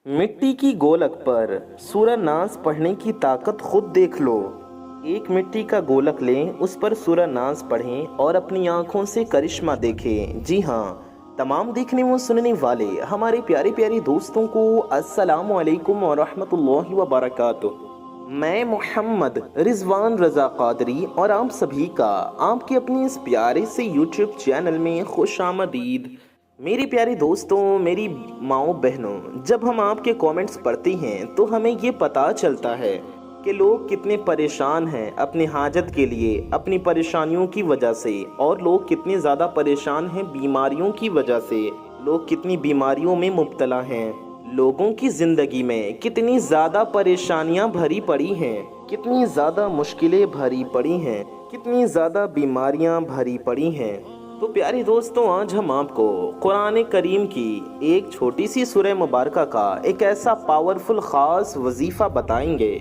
मिट्टी की गोलक पर सूरह नास पढ़ने की ताकत खुद देख लो। एक मिट्टी का गोलक लें, उस पर सूरह नास पढ़ें और अपनी आंखों से करिश्मा देखें। जी हाँ, तमाम देखने व सुनने वाले हमारे प्यारे प्यारे दोस्तों को अस्सलामु अलैकुम व रहमतुल्लाहि व बरकातुहू। मैं मोहम्मद रिजवान रज़ा क़ादरी और आप सभी का आपके अपने इस प्यारे से यूट्यूब चैनल में खुश आमदीद। मेरे प्यारे दोस्तों, मेरी माओ बहनों, जब हम आपके कमेंट्स पढ़ते हैं तो हमें ये पता चलता है कि लोग कितने परेशान हैं अपनी हाजत के लिए, अपनी परेशानियों की वजह से, और लोग कितने ज़्यादा परेशान हैं बीमारियों की वजह से। लोग कितनी बीमारियों में मुब्तला हैं, लोगों की ज़िंदगी में कितनी ज़्यादा परेशानियां भरी पड़ी हैं, कितनी ज़्यादा मुश्किलें भरी पड़ी हैं, कितनी ज़्यादा बीमारियां भरी पड़ी हैं। तो प्यारे दोस्तों, आज हम आपको कुरान करीम की एक छोटी सी सूरह मुबारका का एक ऐसा पावरफुल ख़ास वजीफ़ा बताएंगे।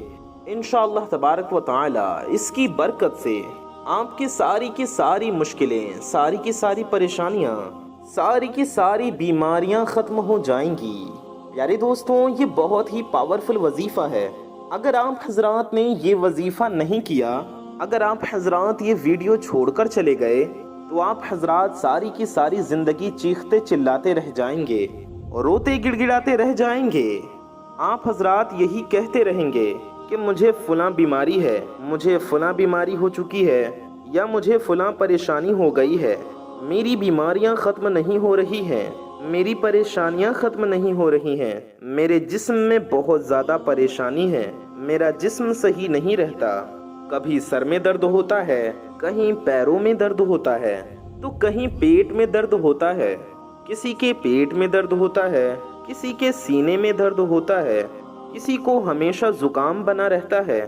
इंशाअल्लाह तबारक व तआला इसकी बरकत से आपकी सारी की सारी मुश्किलें, सारी की सारी परेशानियां, सारी की सारी बीमारियां ख़त्म हो जाएंगी। प्यारे दोस्तों, ये बहुत ही पावरफुल वजीफ़ा है। अगर आप हजरात ने ये वजीफ़ा नहीं किया, अगर आप हजरात ये वीडियो छोड़कर चले गए, तो आप हजरात सारी की सारी ज़िंदगी चीखते चिल्लाते रह जाएंगे और रोते गिड़गिड़ाते रह जाएंगे। आप हजरात यही कहते रहेंगे कि मुझे फ़लाँ बीमारी है, मुझे फ़लाँ बीमारी हो चुकी है, या मुझे फ़लाँ परेशानी हो गई है, मेरी बीमारियां ख़त्म नहीं हो रही हैं, मेरी परेशानियां ख़त्म नहीं हो रही हैं, मेरे जिस्म में बहुत ज़्यादा परेशानी है, मेरा जिस्म सही नहीं रहता। कभी सर में दर्द होता है, कहीं पैरों में दर्द होता है, तो कहीं पेट में दर्द होता है। किसी के पेट में दर्द होता है, किसी के सीने में दर्द होता है, किसी को हमेशा जुकाम बना रहता है,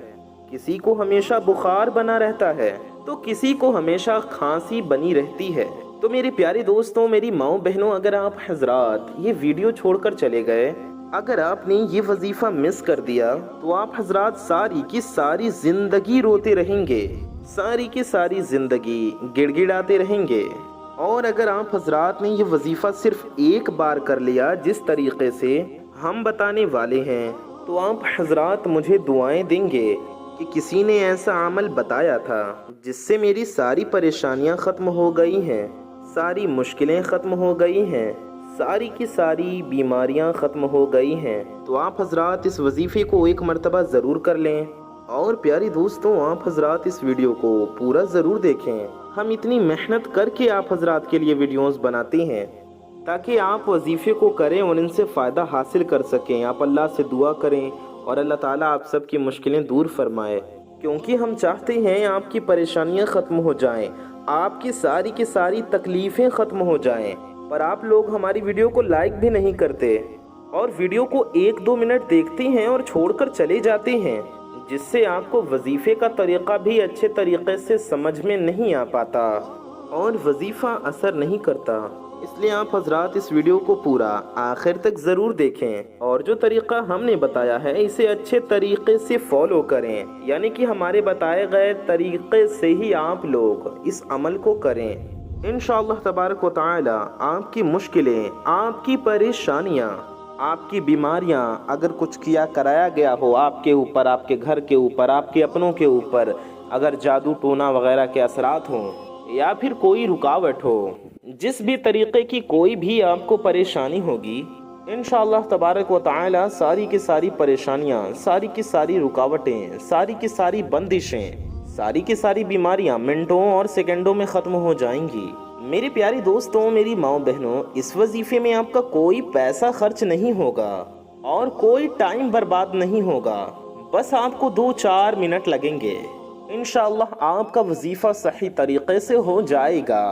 किसी को हमेशा बुखार बना रहता है, तो किसी को हमेशा खांसी बनी रहती है। तो मेरे प्यारे दोस्तों, मेरी माओ बहनों, अगर आप हजरात ये वीडियो छोड़कर चले गए, अगर आपने ये वजीफ़ा मिस कर दिया, तो आप हजरात सारी की सारी ज़िंदगी रोते रहेंगे, सारी की सारी ज़िंदगी गिड़गिड़ाते रहेंगे। और अगर आप हजरात ने ये वजीफ़ा सिर्फ एक बार कर लिया जिस तरीक़े से हम बताने वाले हैं, तो आप हजरात मुझे दुआएं देंगे कि किसी ने ऐसा अमल बताया था जिससे मेरी सारी परेशानियां ख़त्म हो गई हैं, सारी मुश्किलें ख़त्म हो गई हैं, सारी की सारी बीमारियां ख़त्म हो गई हैं। तो आप हजरात इस वजीफ़े को एक मरतबा ज़रूर कर लें। और प्यारी दोस्तों, आप हजरात इस वीडियो को पूरा ज़रूर देखें। हम इतनी मेहनत करके आप हजरात के लिए वीडियोस बनाते हैं ताकि आप वजीफ़े को करें और इनसे फ़ायदा हासिल कर सकें। आप अल्लाह से दुआ करें और अल्लाह ताला आप सब की मुश्किलें दूर फरमाए, क्योंकि हम चाहते हैं आपकी परेशानियां ख़त्म हो जाएं, आपकी सारी की सारी तकलीफ़ें ख़त्म हो जाएं। पर आप लोग हमारी वीडियो को लाइक भी नहीं करते और वीडियो को 1-2 मिनट देखते हैं और छोड़कर चले जाते हैं, जिससे आपको वजीफ़े का तरीक़ा भी अच्छे तरीक़े से समझ में नहीं आ पाता और वजीफ़ा असर नहीं करता। इसलिए आप हजरात इस वीडियो को पूरा आखिर तक ज़रूर देखें और जो तरीक़ा हमने बताया है इसे अच्छे तरीक़े से फॉलो करें, यानी कि हमारे बताए गए तरीक़े से ही आप लोग इस अमल को करें। इंशाअल्लाह तबारक व तआला आपकी मुश्किलें, आपकी परेशानियाँ, आपकी बीमारियां, अगर कुछ किया कराया गया हो आपके ऊपर, आपके घर के ऊपर, आपके अपनों के ऊपर, अगर जादू टोना वगैरह के असरात हों या फिर कोई रुकावट हो, जिस भी तरीक़े की कोई भी आपको परेशानी होगी, इंशाअल्लाह तबारक व तआला सारी की सारी परेशानियां, सारी की सारी रुकावटें, सारी की सारी बंदिशें, सारी की सारी बीमारियां मिनटों और सेकंडों में ख़त्म हो जाएंगी। मेरे प्यारे दोस्तों, मेरी माओ बहनों, इस वजीफ़े में आपका कोई पैसा खर्च नहीं होगा और कोई टाइम बर्बाद नहीं होगा। बस आपको 2-4 मिनट लगेंगे, इंशाअल्लाह आपका वजीफ़ा सही तरीक़े से हो जाएगा।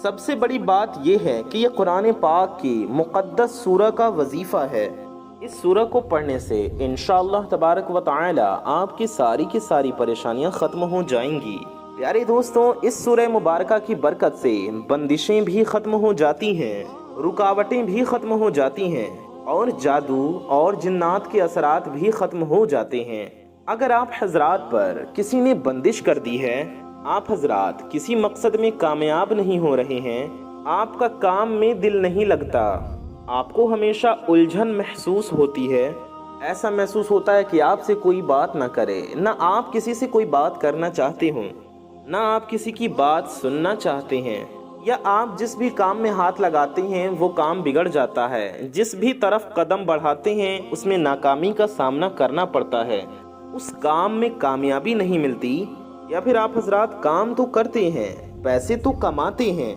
सबसे बड़ी बात यह है कि यह कुरान पाक की मुक़द्दस सूरह का वजीफ़ा है। इस सूरह को पढ़ने से इंशाअल्लाह तबारक व तआला आपकी सारी की सारी परेशानियां ख़त्म हो जाएंगी। प्यारे दोस्तों, इस सूरह मुबारका की बरकत से बंदिशें भी ख़त्म हो जाती हैं, रुकावटें भी ख़त्म हो जाती हैं और जादू और जिन्नात के असरात भी ख़त्म हो जाते हैं। अगर आप हजरात पर किसी ने बंदिश कर दी है, आप हजरात किसी मकसद में कामयाब नहीं हो रहे हैं, आपका काम में दिल नहीं लगता, آپ کو ہمیشہ الجھن محسوس ہوتی ہے، ایسا محسوس ہوتا ہے کہ آپ سے کوئی بات نہ کرے، نہ آپ کسی سے کوئی بات کرنا چاہتے ہوں، نہ آپ کسی کی بات سننا چاہتے ہیں، یا آپ جس بھی کام میں ہاتھ لگاتے ہیں وہ کام بگڑ جاتا ہے، جس بھی طرف قدم بڑھاتے ہیں اس میں ناکامی کا سامنا کرنا پڑتا ہے، اس کام میں کامیابی نہیں ملتی، یا پھر آپ حضرات کام تو کرتے ہیں، پیسے تو کماتے ہیں،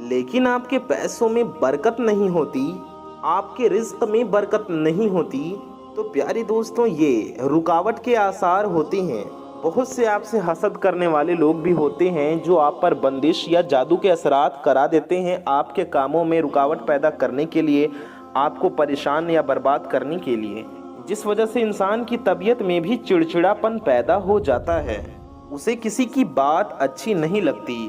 لیکن آپ کے پیسوں میں برکت نہیں ہوتی، آپ کے رزق میں برکت نہیں ہوتی، تو پیارے دوستوں یہ رکاوٹ کے آثار ہوتے ہیں۔ بہت سے آپ سے حسد کرنے والے لوگ بھی ہوتے ہیں جو آپ پر بندش یا جادو کے اثرات کرا دیتے ہیں، آپ کے کاموں میں رکاوٹ پیدا کرنے کے لیے، آپ کو پریشان یا برباد کرنے کے لیے، جس وجہ سے انسان کی طبیعت میں بھی چڑچڑاپن پیدا ہو جاتا ہے، اسے کسی کی بات اچھی نہیں لگتی،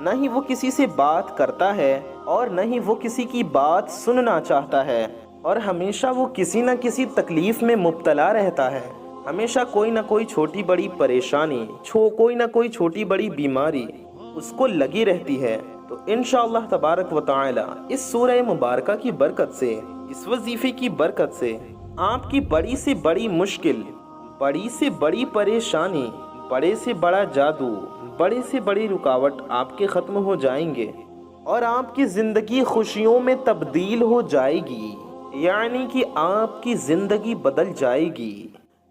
نہ ہی وہ کسی سے بات کرتا ہے اور نہ ہی وہ کسی کی بات سننا چاہتا ہے، اور ہمیشہ وہ کسی نہ کسی تکلیف میں مبتلا رہتا ہے، ہمیشہ کوئی نہ کوئی چھوٹی بڑی پریشانی، کوئی نہ کوئی چھوٹی بڑی بیماری اس کو لگی رہتی ہے۔ تو انشاءاللہ تبارک و تعالی اس سورہ مبارکہ کی برکت سے، اس وظیفے کی برکت سے، آپ کی بڑی سے بڑی مشکل، بڑی سے بڑی پریشانی، بڑے سے بڑا جادو، بڑی سے بڑی رکاوٹ آپ کے ختم ہو جائیں گے، اور آپ کی زندگی خوشیوں میں تبدیل ہو جائے گی، یعنی کہ آپ کی زندگی بدل جائے گی۔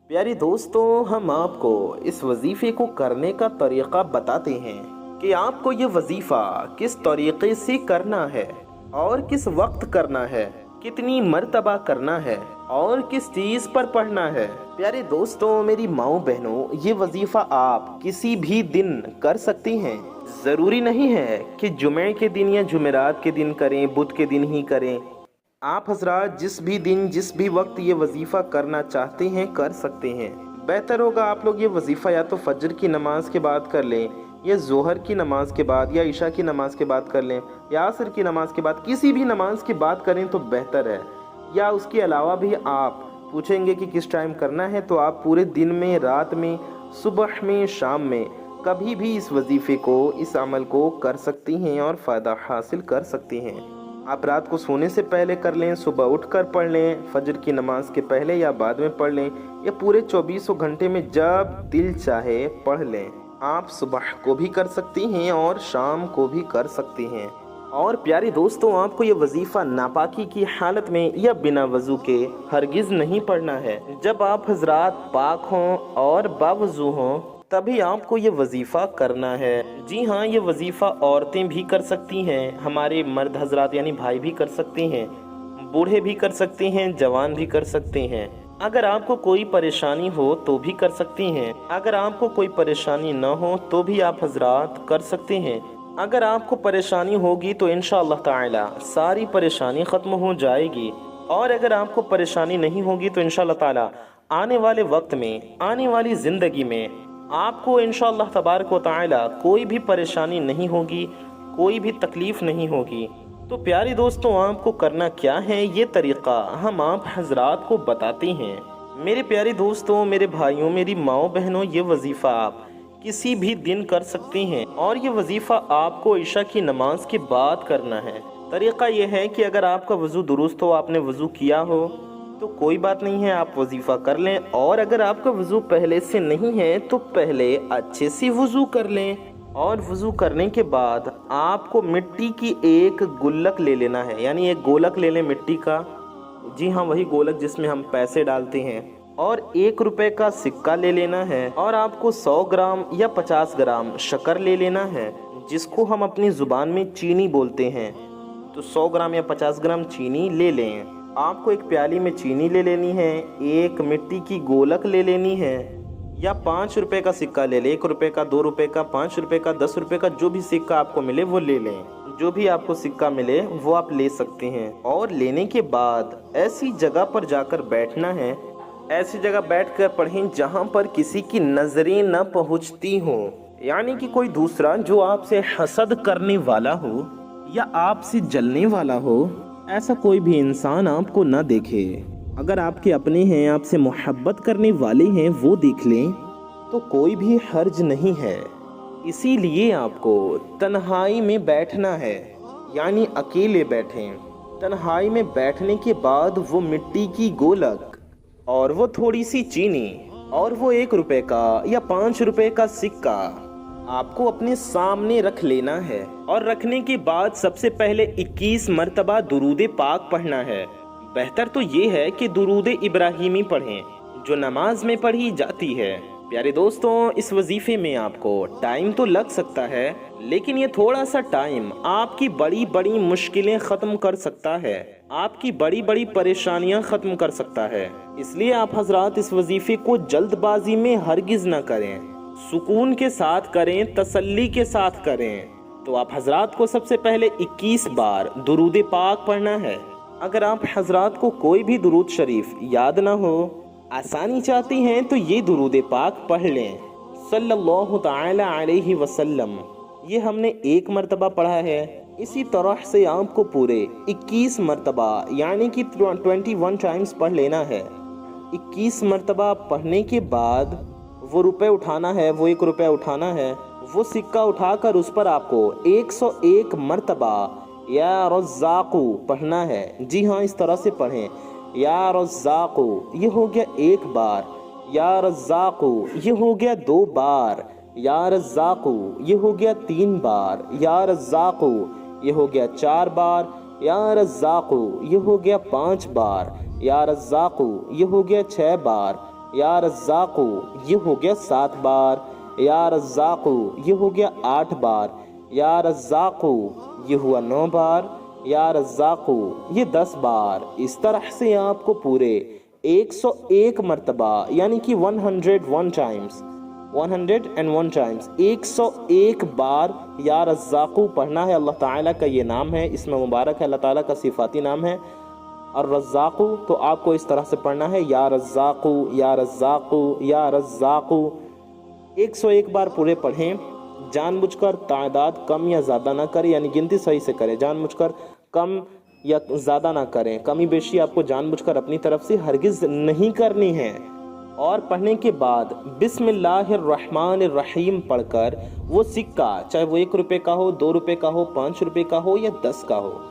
پیارے دوستوں، ہم آپ کو اس وظیفے کو کرنے کا طریقہ بتاتے ہیں کہ آپ کو یہ وظیفہ کس طریقے سے کرنا ہے اور کس وقت کرنا ہے، کتنی مرتبہ کرنا ہے اور کس چیز پر پڑھنا ہے۔ پیارے دوستوں، میری ماؤں بہنوں، یہ وظیفہ آپ کسی بھی دن کر سکتی ہیں، ضروری نہیں ہے کہ جمعے کے دن یا جمعرات کے دن کریں، بدھ کے دن ہی کریں، آپ حضرات جس بھی دن جس بھی وقت یہ وظیفہ کرنا چاہتے ہیں کر سکتے ہیں۔ بہتر ہوگا آپ لوگ یہ وظیفہ یا تو فجر کی نماز کے بعد کر لیں، یا ظہر کی نماز کے بعد، یا عشاء کی نماز کے بعد کر لیں، یا عصر کی نماز کے بعد، کسی بھی نماز کے بعد کریں تو بہتر ہے۔ یا اس کے علاوہ بھی آپ پوچھیں گے کہ کس ٹائم کرنا ہے، تو آپ پورے دن میں، رات میں، صبح میں، شام میں، کبھی بھی اس وظیفے کو، اس عمل کو کر سکتی ہیں اور فائدہ حاصل کر سکتی ہیں۔ آپ رات کو سونے سے پہلے کر لیں، صبح اٹھ کر پڑھ لیں، فجر کی نماز کے پہلے یا بعد میں پڑھ لیں، یا پورے 24 گھنٹے میں جب دل چاہے پڑھ لیں۔ آپ صبح کو بھی کر سکتی ہیں اور شام کو بھی کر سکتی ہیں۔ اور پیارے دوستوں، آپ کو یہ وظیفہ ناپاکی کی حالت میں یا بنا وضو کے ہرگز نہیں پڑھنا ہے۔ جب آپ حضرات پاک ہوں اور باوضو ہوں تبھی آپ کو یہ وظیفہ کرنا ہے۔ جی ہاں، یہ وظیفہ عورتیں بھی کر سکتی ہیں، ہمارے مرد حضرات یعنی بھائی بھی کر سکتے ہیں، بوڑھے بھی کر سکتے ہیں، جوان بھی کر سکتے ہیں۔ اگر آپ کو کوئی پریشانی ہو تو بھی کر سکتی ہیں، اگر آپ کو کوئی پریشانی نہ ہو تو بھی آپ حضرات کر سکتے ہیں۔ اگر آپ کو پریشانی ہوگی تو انشاءاللہ تعالی ساری پریشانی ختم ہو جائے گی، اور اگر آپ کو پریشانی نہیں ہوگی تو انشاءاللہ تعالی آنے والے وقت میں، آنے والی زندگی میں آپ کو انشاءاللہ تبارک و تعالی کوئی بھی پریشانی نہیں ہوگی، کوئی بھی تکلیف نہیں ہوگی۔ تو پیارے دوستوں، آپ کو کرنا کیا ہے، یہ طریقہ ہم آپ حضرات کو بتاتے ہیں۔ میرے پیارے دوستوں، میرے بھائیوں، میری ماؤں بہنوں، یہ وظیفہ آپ کسی بھی دن کر سکتے ہیں، اور یہ وظیفہ آپ کو عشاء کی نماز کے بعد کرنا ہے۔ طریقہ یہ ہے کہ اگر آپ کا وضو درست ہو، آپ نے وضو کیا ہو تو کوئی بات نہیں ہے، آپ وظیفہ کر لیں، اور اگر آپ کا وضو پہلے سے نہیں ہے تو پہلے اچھے سے وضو کر لیں، اور وضو کرنے کے بعد آپ کو مٹی کی ایک گلک لے لینا ہے، یعنی ایک گولک لے لیں مٹی کا، جی ہاں وہی گولک جس میں ہم پیسے ڈالتے ہیں، اور 1 روپے کا سکہ لے لینا ہے، اور آپ کو 100 گرام یا 50 گرام شکر لے لینا ہے، جس کو ہم اپنی زبان میں چینی بولتے ہیں۔ تو 100 گرام یا 50 گرام چینی لے لیں۔ آپ کو ایک پیالی میں چینی لے لینی ہے، ایک مٹی کی گولک لے لینی ہے، یا 5 روپے کا سکہ لے لیں، 1 روپے کا، 2 روپے کا، 5 روپے کا، 10 روپے کا، جو بھی سکہ آپ کو ملے وہ لے لیں، جو بھی آپ کو سکہ ملے وہ آپ لے سکتے ہیں۔ اور لینے کے بعد ایسی جگہ پر جا کر بیٹھنا ہے، ایسی جگہ بیٹھ کر پڑھیں جہاں پر کسی کی نظریں نہ پہنچتی ہوں، یعنی کہ کوئی دوسرا جو آپ سے حسد کرنے والا ہو یا آپ سے جلنے والا ہو، ایسا کوئی بھی انسان آپ کو نہ دیکھے۔ اگر آپ کے اپنے ہیں، آپ سے محبت کرنے والے ہیں، وہ دیکھ لیں تو کوئی بھی حرج نہیں ہے۔ اسی لیے آپ کو تنہائی میں بیٹھنا ہے، یعنی اکیلے بیٹھیں، तन्हाई में बैठने के बाद वो मिट्टी की गोलक और वो थोड़ी सी चीनी और वो 1 रुपए का या 5 रुपए का सिक्का आपको अपने सामने रख लेना है और रखने के बाद सबसे पहले 21 मर्तबा दुरूद पाक पढ़ना है। बेहतर तो ये है कि दुरूद इब्राहिमी पढ़ें जो नमाज में पढ़ी जाती है। प्यारे दोस्तों, इस वजीफे में आपको टाइम तो लग सकता है, लेकिन ये थोड़ा सा टाइम आपकी बड़ी बड़ी मुश्किलें ख़त्म कर सकता है, आपकी बड़ी बड़ी परेशानियां ख़त्म कर सकता है। इसलिए आप हजरात इस वजीफे को जल्दबाजी में हरगिज़ ना करें, सुकून के साथ करें, तसल्ली के साथ करें। तो आप हजरात को सबसे पहले 21 बार दुरूद पाक पढ़ना है। अगर आप हजरात को कोई भी दुरूद शरीफ याद ना हो, आसानी चाहती हैं, तो ये दुरूद पाक पढ़ लें, सल्लल्लाहु ताला अलैहि वसल्लम। ये हमने 1 मरतबा पढ़ा है। इसी तरह से आपको पूरे 21 मरतबा यानी कि 21 टाइम्स पढ़ लेना है। 21 मरतबा पढ़ने के बाद वो रुपए उठाना है, वो 1 रुपया उठाना है, वो सिक्का उठाकर उस पर आपको 101 मरतबा या रज़्ज़ाक़ु पढ़ना है। जी हाँ, इस तरह से पढ़ें, या रज़्ज़ाक़ु ये हो गया 1 बार, या रज़्ज़ाक़ु ये हो गया 2 बार, या रज़्ज़ाक़ु ये हो गया 3 बार, या रज़्ज़ाक़ु ये हो गया 4 बार, या रज़्ज़ाक़ु ये हो गया 5 बार, या रज़्ज़ाक़ु ये हो गया 6 बार, या रज़्ज़ाक़ु ये हो गया 7 बार, या रज़्ज़ाक़ु ये हो गया 8 बार, या रज़्ज़ाक़ु ये हुआ 9 बार, या रज़्ज़ाक़ु ये 10 बार। इस तरह से आपको पूरे 101 मरतबा यानी कि 101 टाइम्स 101 बार या रज़्ज़ाक़ु पढ़ना है। अल्लाह ताला का ये नाम है, इसमें मुबारक है, अल्लाह ताला का सिफाती नाम है और रज़्ज़ाक़ु। तो आपको इस तरह से पढ़ना है, या रज़्ज़ाक़ु या रज़्ज़ाक़ु या रज़्ज़ाक़ु। 101 बार पूरे पढ़ें। जानबूझकर तादाद कम या ज़्यादा ना करें, यानी गिनती सही से करें, जानबूझकर कम या ज़्यादा ना करें। कमी बेशी आपको जानबूझकर अपनी तरफ से हरगिज़ नहीं करनी है। और पढ़ने के बाद बिस्मिल्लाहिर्रहमानिर्रहीम पढ़कर वो सिक्का, चाहे वो 1 रुपये का हो, 2 रुपये का हो, 5 रुपये का हो या 10 का हो,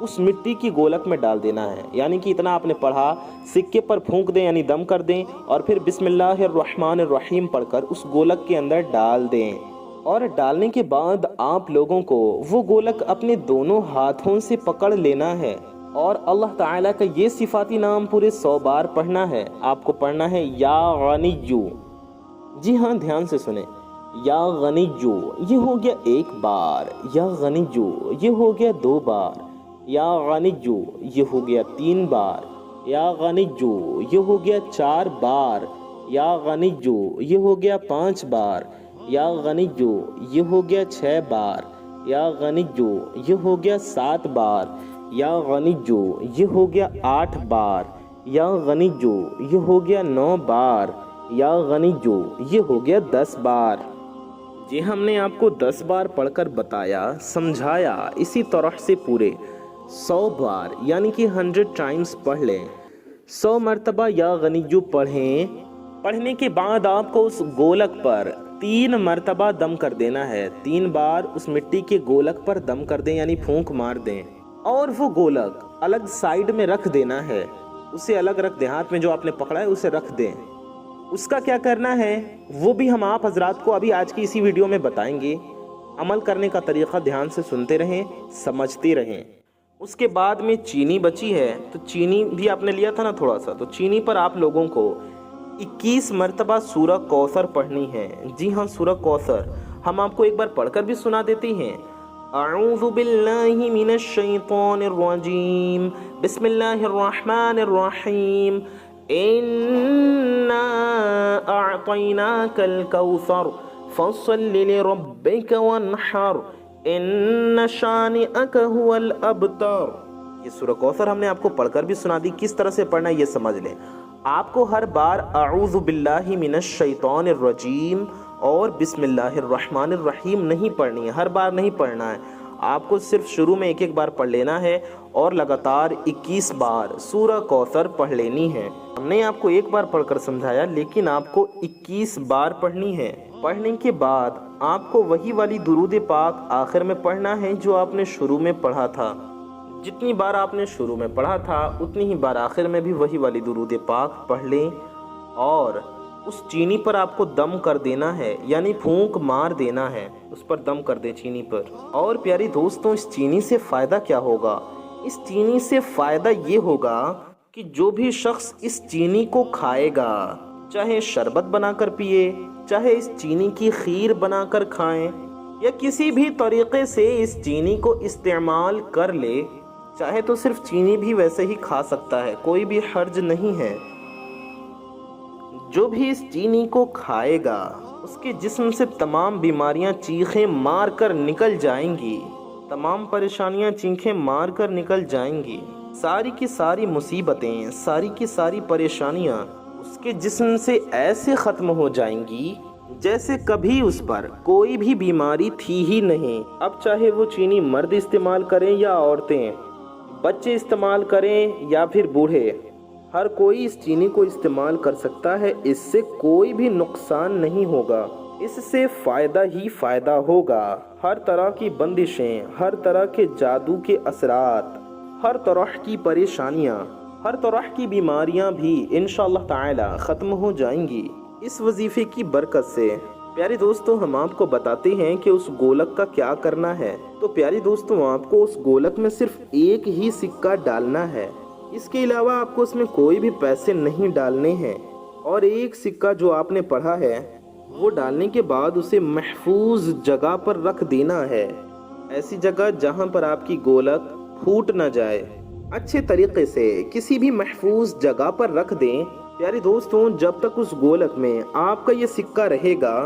उस मिट्टी की गोलक में डाल देना है। यानी कि इतना आपने पढ़ा, सिक्के पर फूंक दें यानी दम कर दें, और फिर बिस्मिल्लाहिर्रहमानिर्रहीम पढ़कर उस गोलक के अंदर डाल दें। और डालने के बाद आप लोगों को वो गोलक अपने दोनों हाथों से पकड़ लेना है और अल्लाह ताला का ये सिफाती नाम पूरे 100 बार पढ़ना है। आपको पढ़ना है, या गनिय्यु। जी हाँ, ध्यान से सुने, या गनिय्यु ये हो गया 1 बार, या गनिय्यु ये हो गया 2 बार, या गनिय्यु ये हो गया 3 बार, या गनिय्यु ये हो गया 4 बार, या गनिय्यु ये हो गया 5 बार, या गनिय्यु ये हो गया 6 बार, या गनिय्यु ये हो गया 7 बार, या गनिय्यु ये हो गया 8 बार, या गनिय्यु ये हो गया 9 बार, या गनिय्यु ये हो गया 10 बार। ये हमने आपको 10 बार पढ़कर बताया, समझाया। इसी तरह से पूरे 100 बार यानी कि 100 टाइम्स पढ़ लें। 100 मरतबा या गनिय्यु पढ़ें। पढ़ने के बाद आपको उस गोलक पर 3 मरतबा दम कर देना है। 3 बार उस मिट्टी के गोलक पर दम कर दें, यानी फूंक मार दें, और वो गोलक अलग साइड में रख देना है। उसे अलग रख दें, हाथ में जो आपने पकड़ा है उसे रख दें। उसका क्या करना है वो भी हम आप हजरात को अभी आज की इसी वीडियो में बताएंगे। अमल करने का तरीका ध्यान से सुनते रहें, समझते रहें। उसके बाद में चीनी बची है, तो चीनी भी आपने लिया था ना थोड़ा सा, तो चीनी पर आप लोगों को 21 मरतबा सूरह कौसर पढ़नी है। जी हाँ, सूरह कौसर हम आपको एक बार पढ़कर भी सुना देते हैं। अऊज़ु बिल्लाहि मिनश शैतानिर रजीम, बिस्मिल्लाहिर्रहमानिर्रहीम, इन्ना अअतैनाकल कौसर फसल्लि लिरब्बिका वन्हर, इन्न शानिअक हुवल अबतर। ये सूरह कौसर हमने आपको पढ़कर भी सुना दी। किस तरह से पढ़ना है ये समझ लें। आपको हर बार अऊज़ु बिल्लाहि मिनश शैतानिर रजीम और बिस्मिल्लाहिर्रहमानिर्रहीम नहीं पढ़नी है, हर बार नहीं पढ़ना है। आपको सिर्फ शुरू में 1-1 बार पढ़ लेना है और लगातार 21 बार सूरह कौसर पढ़ लेनी है। हमने आपको 1 बार पढ़कर समझाया, लेकिन आपको 21 बार पढ़नी है। पढ़ने के बाद आपको वही वाली दुरूद पाक आखिर में पढ़ना है जो आपने शुरू में पढ़ा था। جتنی بار آپ نے شروع میں پڑھا تھا اتنی ہی بار آخر میں بھی وہی والی درود پاک پڑھ لیں، اور اس چینی پر آپ کو دم کر دینا ہے، یعنی پھونک مار دینا ہے، اس پر دم کر دیں چینی پر۔ اور پیاری دوستوں، اس چینی سے فائدہ کیا ہوگا؟ اس چینی سے فائدہ یہ ہوگا کہ جو بھی شخص اس چینی کو کھائے گا، چاہے شربت بنا کر پیے، چاہے اس چینی کی خیر بنا کر کھائیں، یا کسی بھی طریقے سے اس چینی کو استعمال کر لے، چاہے تو صرف چینی بھی ویسے ہی کھا سکتا ہے، کوئی بھی حرج نہیں ہے۔ جو بھی اس چینی کو کھائے گا اس کے جسم سے تمام بیماریاں چیخیں مار کر نکل جائیں گی، تمام پریشانیاں چیخیں مار کر نکل جائیں گی، ساری کی ساری مصیبتیں، ساری کی ساری پریشانیاں اس کے جسم سے ایسے ختم ہو جائیں گی جیسے کبھی اس پر کوئی بھی بیماری تھی ہی نہیں۔ اب چاہے وہ چینی مرد استعمال کریں یا عورتیں، بچے استعمال کریں یا پھر بوڑھے، ہر کوئی اس چینی کو استعمال کر سکتا ہے، اس سے کوئی بھی نقصان نہیں ہوگا، اس سے فائدہ ہی فائدہ ہوگا۔ ہر طرح کی بندشیں، ہر طرح کے جادو کے اثرات، ہر طرح کی پریشانیاں، ہر طرح کی بیماریاں بھی انشاءاللہ تعالی ختم ہو جائیں گی اس وظیفے کی برکت سے۔ پیارے دوستوں، ہم آپ کو بتاتے ہیں کہ اس گولک کا کیا کرنا ہے۔ تو پیارے دوستوں، آپ کو اس گولک میں صرف ایک ہی سکہ ڈالنا ہے، اس کے علاوہ آپ کو اس میں کوئی بھی پیسے نہیں ڈالنے ہیں، اور ایک سکہ جو آپ نے پڑھا ہے وہ ڈالنے کے بعد اسے محفوظ جگہ پر رکھ دینا ہے، ایسی جگہ جہاں پر آپ کی گولک پھوٹ نہ جائے، اچھے طریقے سے کسی بھی محفوظ جگہ پر رکھ دیں۔ پیارے دوستوں، جب تک اس گولک میں آپ کا یہ سکہ رہے گا،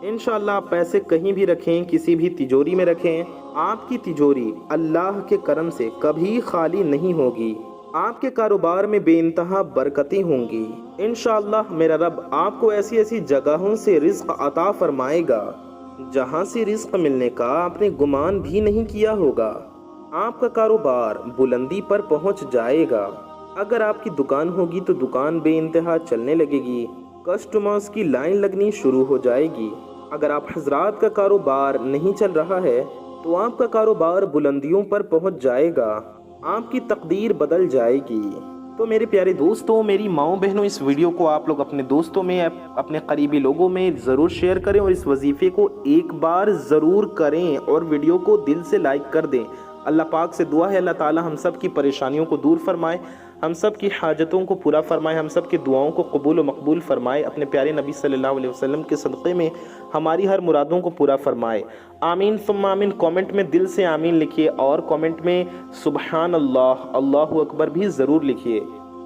انشاءاللہ آپ پیسے کہیں بھی رکھیں، کسی بھی تجوری میں رکھیں، آپ کی تجوری اللہ کے کرم سے کبھی خالی نہیں ہوگی، آپ کے کاروبار میں بے انتہا برکتیں ہوں گی۔ انشاءاللہ میرا رب آپ کو ایسی ایسی جگہوں سے رزق عطا فرمائے گا جہاں سے رزق ملنے کا آپ نے گمان بھی نہیں کیا ہوگا، آپ کا کاروبار بلندی پر پہنچ جائے گا۔ اگر آپ کی دکان ہوگی تو دکان بے انتہا چلنے لگے گی، کسٹمرز کی لائن لگنی شروع ہو جائے گی۔ اگر آپ حضرات کا کاروبار نہیں چل رہا ہے تو آپ کا کاروبار بلندیوں پر پہنچ جائے گا، آپ کی تقدیر بدل جائے گی۔ تو میرے پیارے دوستوں، میری ماؤں بہنوں، اس ویڈیو کو آپ لوگ اپنے دوستوں میں، اپنے قریبی لوگوں میں ضرور شیئر کریں، اور اس وظیفے کو ایک بار ضرور کریں، اور ویڈیو کو دل سے لائک کر دیں۔ اللہ پاک سے دعا ہے اللہ تعالی ہم سب کی پریشانیوں کو دور فرمائے، ہم سب کی حاجتوں کو پورا فرمائے، ہم سب کی دعاؤں کو قبول و مقبول فرمائے، اپنے پیارے نبی صلی اللہ علیہ وسلم کے صدقے میں ہماری ہر مرادوں کو پورا فرمائے۔ آمین ثم آمین۔ کامنٹ میں دل سے آمین لکھیے، اور کامنٹ میں سبحان اللہ، اللہ اکبر بھی ضرور لکھیے۔